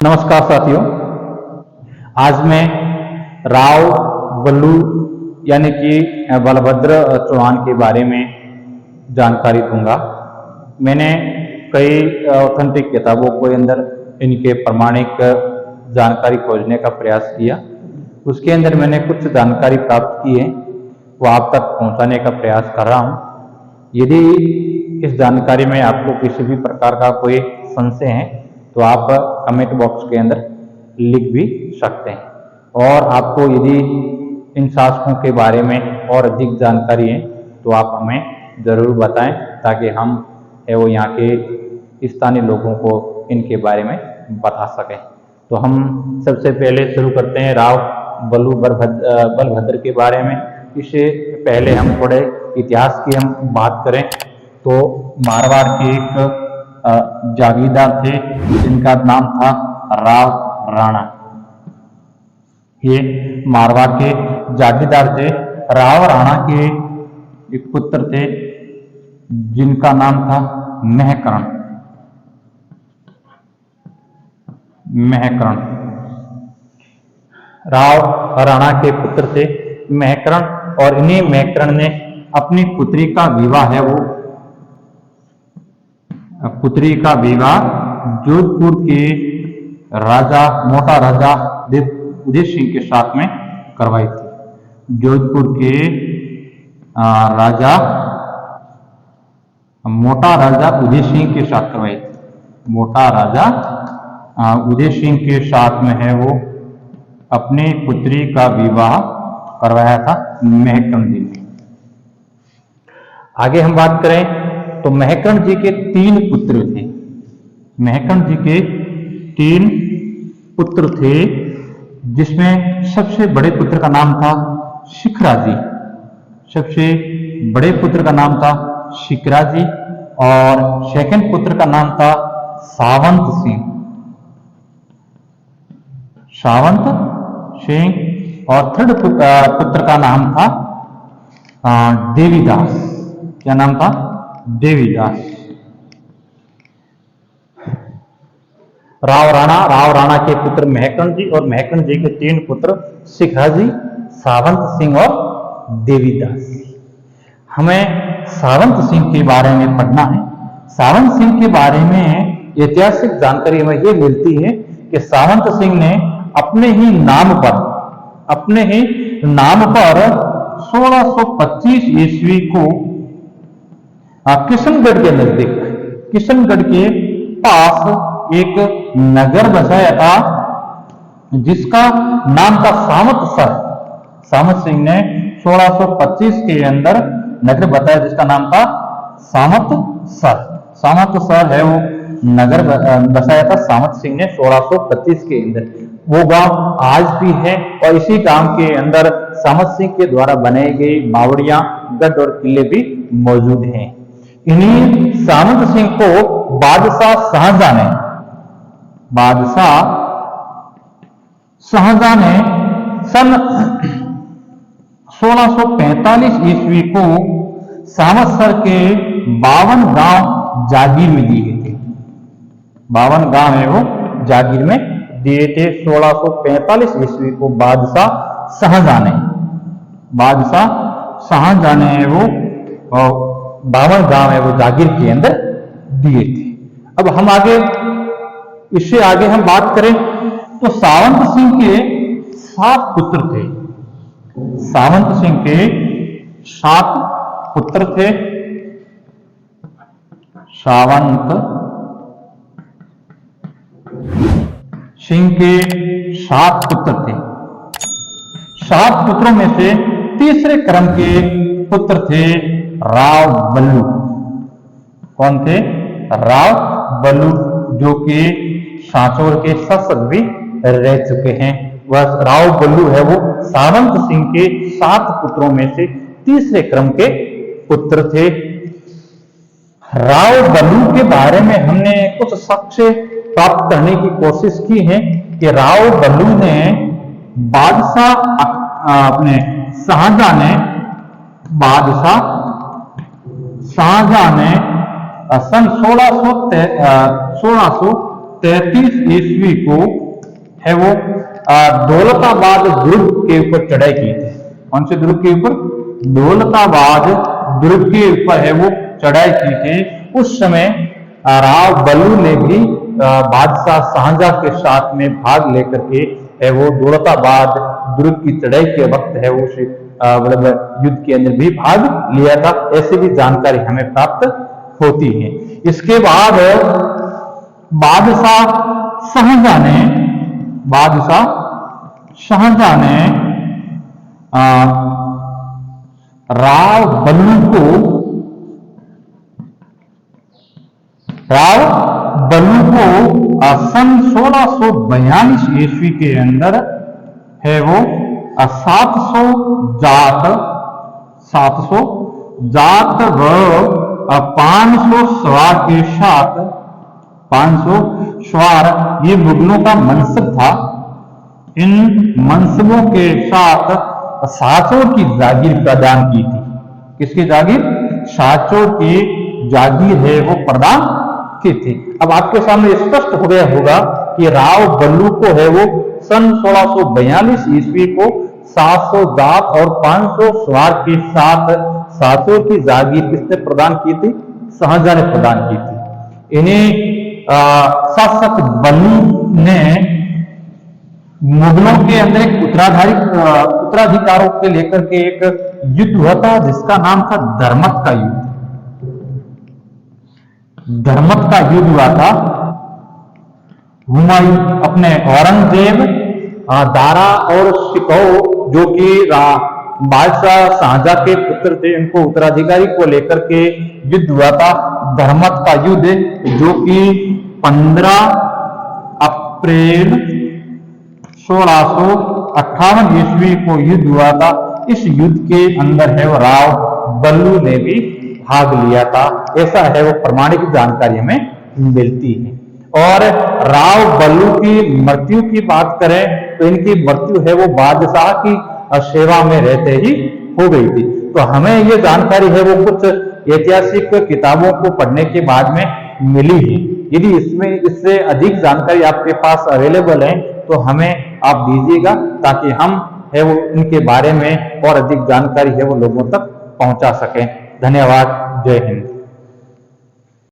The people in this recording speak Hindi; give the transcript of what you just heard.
नमस्कार साथियों। आज मैं राव बल्लू यानी कि बलभद्र चौहान के बारे में जानकारी दूंगा। मैंने कई ऑथेंटिक किताबों के अंदर इनके प्रमाणिक जानकारी खोजने का प्रयास किया। उसके अंदर मैंने कुछ जानकारी प्राप्त की है, वो आप तक पहुंचाने का प्रयास कर रहा हूं। यदि इस जानकारी में आपको किसी भी प्रकार का कोई संशय है तो आप कमेंट बॉक्स के अंदर लिख भी सकते हैं। और आपको यदि इन शासकों के बारे में और अधिक जानकारी है तो आप हमें ज़रूर बताएं, ताकि हम वो यहाँ के स्थानीय लोगों को इनके बारे में बता सकें। तो हम सबसे पहले शुरू करते हैं राव बल्लू बलभद्र के बारे में। इससे पहले हम थोड़े इतिहास की हम बात करें तो मारवाड़ के एक जागीरदार थे जिनका नाम था राव राणा। ये मारवाड़ के जागीरदार थे। राव राणा के एक पुत्र थे जिनका नाम था महकरण। राव राणा के पुत्र थे महकरण, और इन्हीं महकरण ने अपनी पुत्री का विवाह जोधपुर के राजा मोटा राजा उदय सिंह के साथ में करवाई थी। जोधपुर के राजा मोटा राजा उदय सिंह के साथ करवाई थी। मोटा राजा उदय सिंह के साथ में है वो अपनी पुत्री का विवाह करवाया था महकरण जी ने। आगे हम बात करें तो महकरण जी के 3 पुत्र थे। महकरण जी के 3 पुत्र थे, जिसमें सबसे बड़े पुत्र का नाम था शिखराजी। सबसे बड़े पुत्र का नाम था शिखराजी, और सेकंड पुत्र का नाम था सावंत सिंह। और थर्ड पुत्र का नाम था देवीदास। क्या नाम था? देवीदास। राव राणा के पुत्र महकरण जी, और महकरण जी के 3 पुत्र शिखराजी, सावंत सिंह और देवीदास। हमें सावंत सिंह के बारे में पढ़ना है। सावंत सिंह के बारे में ऐतिहासिक जानकारी हमें यह मिलती है कि सावंत सिंह ने अपने ही नाम पर 1625 ईस्वी को किशनगढ़ के नजदीक, किशनगढ़ के पास एक नगर बसाया था जिसका नाम था सामतसर। सामत सिंह ने 1625 के अंदर नगर बताया जिसका नाम था सामतसर। सामतसर है वो नगर बसाया था सामत सिंह ने 1625 के अंदर। वो गांव आज भी है, और इसी गांव के अंदर सामत सिंह के द्वारा बनाई गई बावड़ियां, गढ़ और किले भी मौजूद हैं। इन्हीं सामंत सिंह को बादशाह शाहजहां ने सन 1645 ईस्वी को सामतसर के 52 गांव जागीर में दिए थे। 52 गांव है वो जागीर में दिए थे 1645 ईस्वी को बादशाह शाहजहां ने वो 52 गांव है वो जागीर के अंदर दिए थे। अब हम इससे आगे हम बात करें तो सावंत सिंह के 7 पुत्र थे। सावंत सिंह के 7 पुत्र थे। सावंत सिंह के 7 पुत्र थे। 7 पुत्रों में से तीसरे क्रम के पुत्र थे राव बल्लू। कौन थे? राव बल्लू, जो कि सांचौर के शासक भी रह चुके हैं। वह राव बल्लू है वो सावंत सिंह के 7 पुत्रों में से तीसरे क्रम के पुत्र थे। राव बल्लू के बारे में हमने कुछ साक्ष्य प्राप्त करने की कोशिश की है कि राव बल्लू ने बादशाह अपने शाहजहां ने सन 1600 33 ईस्वी को है वो दौलताबाद दुर्ग के ऊपर चढ़ाई की थी। कौन से दुर्ग के ऊपर? दौलताबाद दुर्ग के ऊपर है वो चढ़ाई की थी। उस समय राव बल्लू ने भी बादशाह शाहजहां के साथ में भाग लेकर के है वो दौलताबाद दुर्ग की चढ़ाई के वक्त है वो मतलब युद्ध के अंदर भी भाग लिया था। ऐसी भी जानकारी हमें प्राप्त होती है। इसके बाद बादशाह शाहजहां ने राव बल्लू को सन 1642 ईस्वी के अंदर है वो 700 जात व 500 सवार के साथ 500 सवार ये मुगलों का मनसब था। इन मनसबों के साथ साचोर की जागीर प्रदान की थी। किसकी जागीर? साचोर की जागीर है वो प्रदान की थी। अब आपके सामने स्पष्ट हो गया होगा कि राव बल्लू को है वो सन 1642 ईस्वी को 700 जात और 500 सवार के साथ साचोर की जागीर किसने प्रदान की थी? शाहजहां ने प्रदान की थी। इन्हें शासक बल्लू ने मुगलों के अंदर एक उत्तराधिकारों के लेकर के एक युद्ध हुआ था जिसका नाम था धर्मत का युद्ध। धर्मत का युद्ध हुआ था। हुमायूं अपने औरंगजेब, दारा और शिकोह जो कि बादशाह शाहजहां के पुत्र थे, इनको उत्तराधिकारी को लेकर के युद्ध हुआ था। धर्मत का युद्ध जो कि 15 अप्रैल 1658 ईस्वी को युद्ध हुआ था। इस युद्ध के अंदर है वो राव बल्लू ने भी भाग लिया था। ऐसा है वो प्रमाणिक जानकारी हमें मिलती है। और राव बल्लू की मृत्यु की बात करें तो इनकी मृत्यु है वो बादशाह की सेवा में रहते ही हो गई थी। तो हमें ये जानकारी है वो कुछ ऐतिहासिक किताबों को पढ़ने के बाद में मिली है। यदि इससे अधिक जानकारी आपके पास अवेलेबल है तो हमें आप दीजिएगा ताकि हम है वो इनके बारे में और अधिक जानकारी है वो लोगों तक पहुंचा सकें। धन्यवाद। जय हिंद।